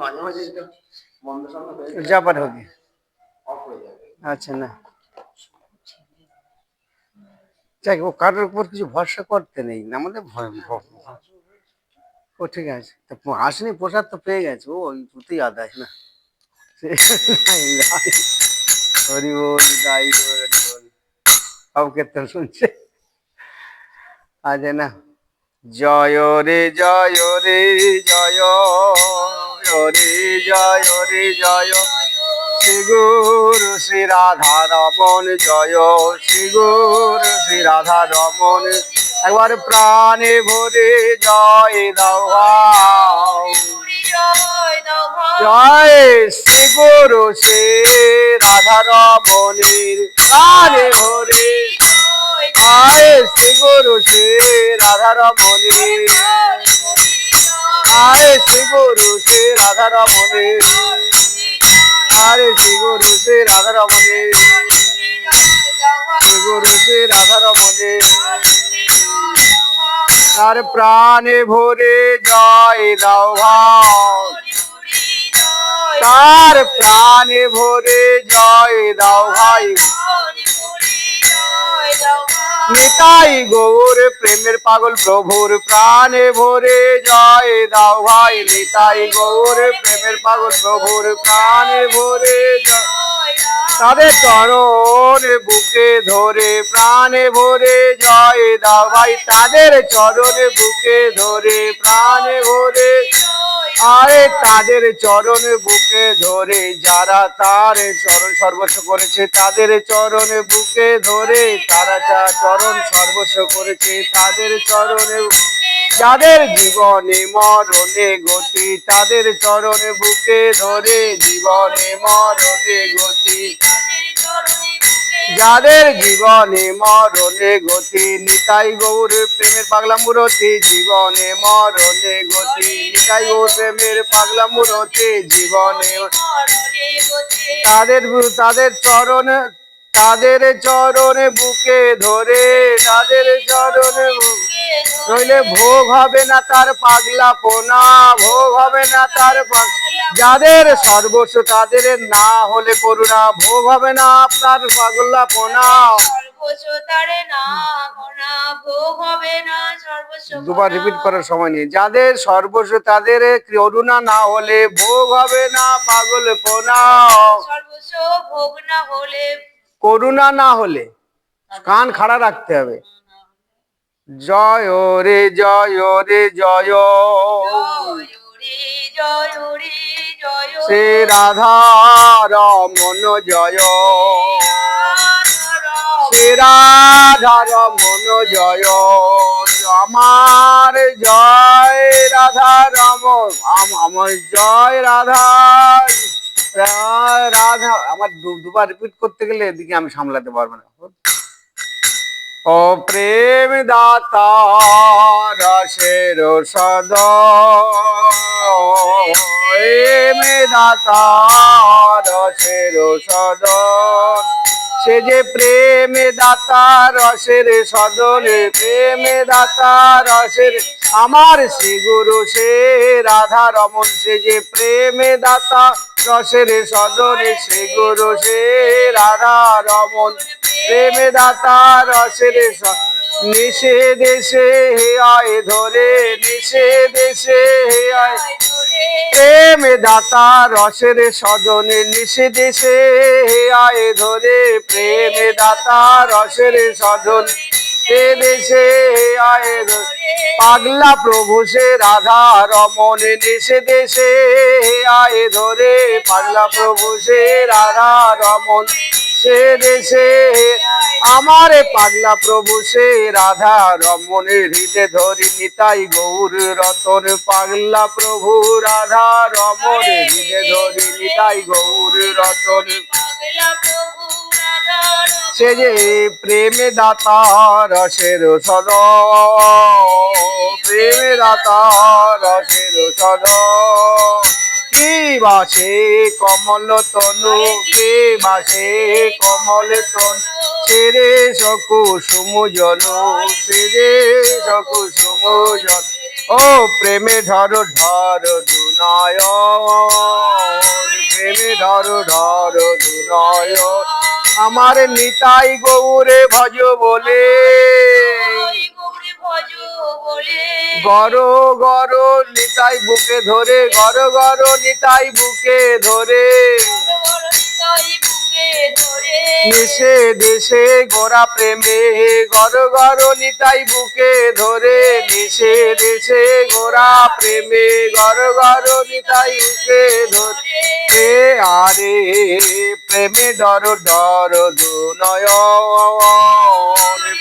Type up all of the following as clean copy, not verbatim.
মাঝে মাঝে এটা বন্ধ সামনে হয়ে যায় जापर होगी। অফ হয়ে যাবে। अच्छा ना যাই ও কারোর উপর কিছু ভরসা করতে নেই না আমাদের ও ঠিক আছে তো আসেনি প্রসাদ তো পেয়ে গেছে ও তুই আদাস না হরি বল দাই হরি বল সব কীর্তন শুনছে আজ না জয় রে জয় রে জয় রে জয় রে জয় শ্রী গুরু শ্রী রাধা রমন জয় শ্রী গুরু শ্রী রাধা রমন একবার প্রাণে ভরে জয় দাও জয় শ্রী গুরু শ্রী রাধা রমণীর প্রাণে ভরে জয় শ্রী গুরু শ্রী রাধা রমণীর জয় শ্রী গুরু শ্রী রাধা রমণীর हरे श्री गुरु श्री राधा रमणे श्री गुरु श्री राधा रमणे तार प्राणे भोरे जय दाओ तार प्राणे भोरे जय दाओ भाई निताई गौर प्रेमेर पागल प्रभुर प्राणे भोरे जय दाओ भाई निताई गौर प्रेमेर पागल प्रभुर प्राणे भोरे ताদের চরণ বুকে ধরে প্রাণে ভরে জয় দাও ভাই তাদের চরণ বুকে ধরে প্রাণে ভরে আরে তাদের চরণ বুকে ধরে যারা তার চরণ সর্বস্ব করেছে তাদের চরণ বুকে ধরে তারা চরণ সর্বস্ব করেছে তাদের চরণে যাদের জীবনে মরণে গতি তাদের চরণে বুকে ধরে জীবনে মরণে গতি যাদের জীবনে মরণে গতি নিতাই গৌর প্রেমের পাগলা মূরতি জীবনে মরণে গতি নিতাই গৌর প্রেমের পাগলা মূরতি জীবনে তাদের তাদের চরণে বুকে ধরে তাদের চরণে নইলে ভোগ হবে না তার পাগলা পোনা ভোগ হবে না তার যাদের সর্বস্ব তাদের না হলে করুণা ভোগ হবে না আপনার পাগলা পোনা দুবার রিপিট করার সময় নেই যাদের সর্বস্ব তাদের করুণা না হলে ভোগ হবে না পাগল পোনা সর্বস্ব ভোগ না হলে করুণা না হলে কান খাড়া রাখতে হবে জয় রে জয় রে জয় শ্রী রাধা রমন জয় শ্রী রাধা রমন জয় আমার জয় রাধা রমন আমার জয় রাধা রাধা আমার দুবার রিপিট করতে গেলে এদিকে আমি সামলাতে পারবো না ও প্রেম দাতা রসের সদ প্রেম দাতা রসের সদ সে যে প্রেম দাতা রসের সদনে প্রেম দাতা রসের আমার শ্রী গুরু সে রাধা রমন সে যে প্রেম দাতা রসের সদনে শ্রী গুরু সে রাধা রমন প্রেম দাতা রসের নিষে দেশে হে আয় ধরে নিষে দেশে হে আয় প্রেম দাতা রসের সদনে নিষে দেশে হে আয় ধরে প্রেম দাতা রসের সদন সে দেশে হে আয় পাগলা প্রভু সে রাধা রমন নিষে দেশে হে আয় ধরে পাগলা প্রভু সে রাধা রমন সে দেশে আমার পাগলা প্রভু সে রাধা রমণের হৃদয় ধরি নিতাই গৌর রতন পাগলা প্রভু রাধা রমণের হৃদয় ধরি নিতাই গৌর রতন সে যে প্রেমে দাতা রসের সদ প্রেমে দাতা রসের সদ কি বাসে কমল তনু কে বাসে কমল তনু সেরে সকু সুমজন সেরে সকু সুমজন ও প্রেমে ধরো ধরো দুনয়ন, প্রেমে ধরো ধরো দুনয়ন, আমার নিতাই গৌরে ভজ বলে, গর গর নিতাই বুকে ধরে, গর গর নিতাই বুকে ধরে, দেশে দেশে গোরা প্রেমে, গর গর নিতাই বুকে ধরে, দেশে দেশে গোরা প্রেমে, গর গর নিতাই বুকে ধরে, আরে প্রেমে ডর ডর দুনয়ন,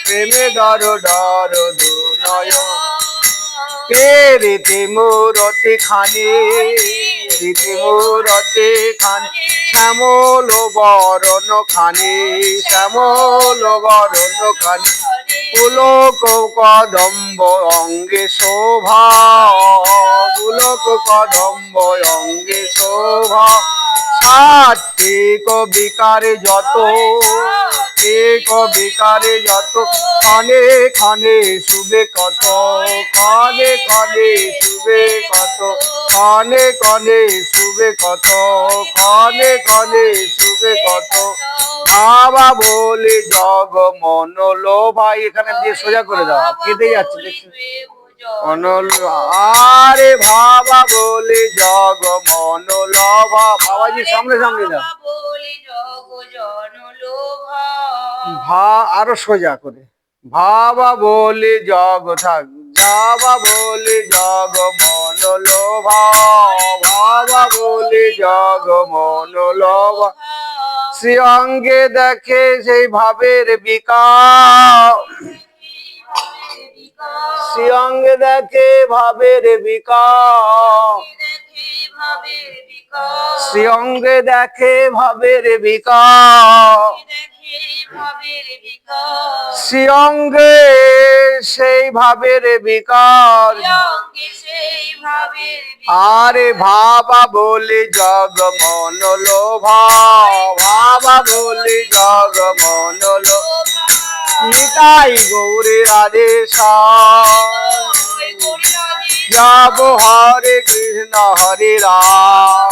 প্রেমে ডর ডর দুনয়ন, রীতি মূরতি খানি, রীতি মূরতি খানি, শ্যামল বরণ খানি, শ্যামল বরণ খানি, পুলক কদম্ব অঙ্গে শোভা, পুলক কদম্ব অঙ্গে শোভা, সাতটি কবিকারে যত, কবিকারে যত, ক্ষণে ক্ষণে শুভে কত, ক্ষণে ক্ষণে শুভে কত, ক্ষণে ক্ষণে শুভে কত, ক্ষণে ক্ষণে শুভে কত, বাবা বলে জগ মন লোভা, এখানে দিয়ে সোজা করে দাও, কেটে যাচ্ছে দেখছি, আরে ভাবা বলে জগ মন লোভা, বাবাজি সামনে সামনে দাও, ভা আরো সোজা করে, ভাবা বলে জগ থাক, যাবা বলে জগ মন লোভা, ভাবা বলে জগ মন লোভা, শ্রী অঙ্গে দেখে সেই ভাবের বিকাশ, শ্রী অঙ্গে দেখে ভাবের বিকাশ, শ্রী অঙ্গে দেখে ভাবের বিকাশ, শ্রী অঙ্গে সেই ভাবের বিকার, আরে ভাবা বলে জগ মন লোভা, ভাবা বলে জগ মন লোভা, নিতাই গৌরের আদেশ, যাব হরে কৃষ্ণ হরে রাম,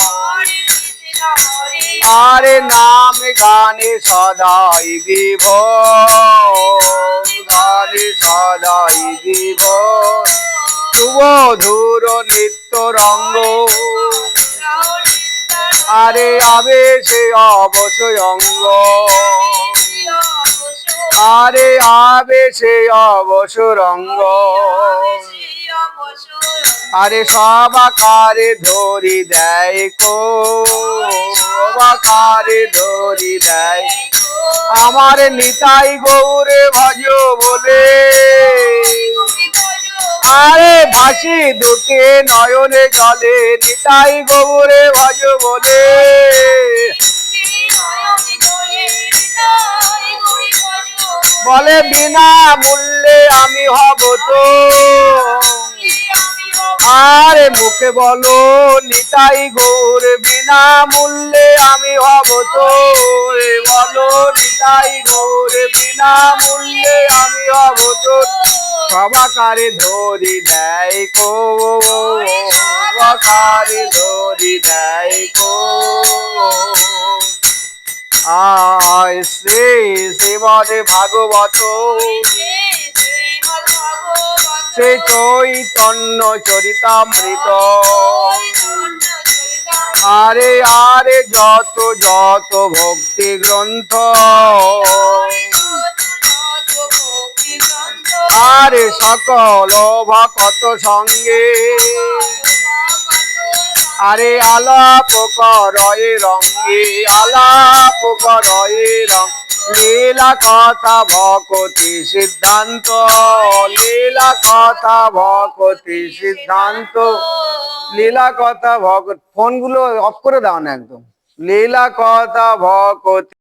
আরে নাম গানে সদাই বিভোর, গানে সদাই বিভোর, সুবধুর নিত্য রঙ্গ, আরে আবেশে অবশ্যই অঙ্গ, আরে আবেশে অবসর অঙ্গ, আরে সব আকারে ধরি দেয় কো, সব আকারে ধরি দেয়, আমার নিতাই গৌরে ভজ বলে, আরে ভাসি দুটি নয়নে জলে, নিতাই গৌরে ভজ বলে, বলে বিনা মূল্যে আমি হব তো, আরে মুখে বলো নিতাই গৌর, বিনা মূল্যে আমি হব তো, বলো নিতাই গৌর, বিনা মূল্যে আমি হব তো, সবাকারে ধরি দেয় কো, সবাকারে ধরি দেয় কো, আয় শ্রী শ্রীমদ ভাগবত, শ্রী চৈতন্য চরিতামৃত, আরে আরে যত যত ভক্তি গ্রন্থ, আরে সকল ভকত সঙ্গে, আরে আলাপ করয়ে রঙ্গে, আলাপ করয়ে রঙ্গ, লীলা কথা ভকতি সিদ্ধান্ত, লীলা কথা ভকতি সিদ্ধান্ত, লীলা কথা ভকত, ফোনগুলো অফ করে দাও না একদম, লীলা কথা ভকতি